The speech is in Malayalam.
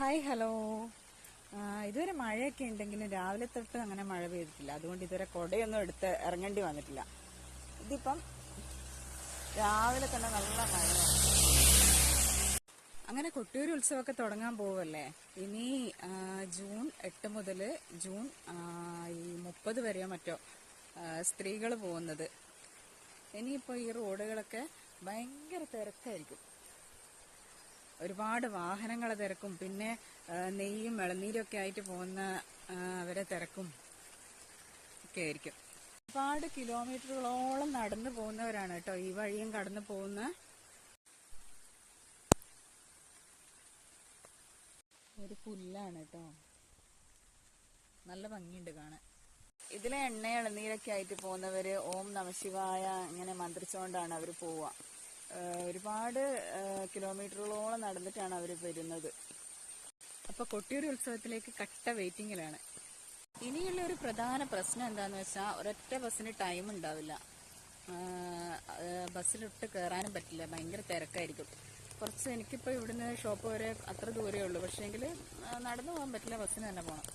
Hi hello. ഇതുവരെ മഴയൊക്കെ ഉണ്ടെങ്കിലും രാവിലെ തൊട്ട് അങ്ങനെ മഴ പെയ്തിട്ടില്ല. അതുകൊണ്ട് ഇതുവരെ കുടയൊന്നും എടുത്ത് ഇറങ്ങേണ്ടി വന്നിട്ടില്ല. ഇതിപ്പം രാവിലെ തന്നെ നല്ല മഴയാണ്. അങ്ങനെ കൊട്ടിയൂർ ഉത്സവമൊക്കെ തുടങ്ങാൻ പോവല്ലേ. ഇനി ജൂൺ 8 മുതൽ ജൂൺ 30 വരെയോ മറ്റോ സ്ത്രീകൾ പോകുന്നത്. ഇനിയിപ്പോൾ ഈ റോഡുകളൊക്കെ ഭയങ്കര തിരക്കായിരിക്കും. ഒരുപാട് വാഹനങ്ങളെ തിരക്കും, പിന്നെ നെയ്യും ഇളനീരൊക്കെ ആയിട്ട് പോകുന്ന അവരെ തിരക്കും ഒക്കെ ആയിരിക്കും. ഒരുപാട് കിലോമീറ്ററുകളോളം നടന്നു പോകുന്നവരാണ് കേട്ടോ ഈ വഴിയും കടന്നു പോകുന്ന. ഒരു പുല്ലാണ് കേട്ടോ, നല്ല ഭംഗിയുണ്ട് കാണാൻ. ഇതിലെ എണ്ണ ഇളനീരൊക്കെ ആയിട്ട് പോകുന്നവര് ഓം നമശിവായ ഇങ്ങനെ മന്ത്രിച്ചുകൊണ്ടാണ് അവർ പോവുക. ഒരുപാട് കിലോമീറ്ററുകളോളം നടന്നിട്ടാണ് അവർ വരുന്നത്. അപ്പൊ കൊട്ടിയൂർ ഉത്സവത്തിലേക്ക് കട്ട വെയിറ്റിങ്ങിലാണ്. ഇനിയുള്ള ഒരു പ്രധാന പ്രശ്നം എന്താന്ന് വെച്ചാൽ ഒരൊറ്റ ബസ്സിന് ടൈം ഉണ്ടാവില്ല. ബസ്സിലിട്ട് കയറാനും പറ്റില്ല, ഭയങ്കര തിരക്കായിരിക്കും. കുറച്ച് എനിക്കിപ്പോൾ ഇവിടുന്ന് ഷോപ്പ് വരെ അത്ര ദൂരമേ ഉള്ളൂ, പക്ഷേങ്കിൽ നടന്നു പോകാൻ പറ്റില്ല, ബസ്സിന് തന്നെ പോകണം.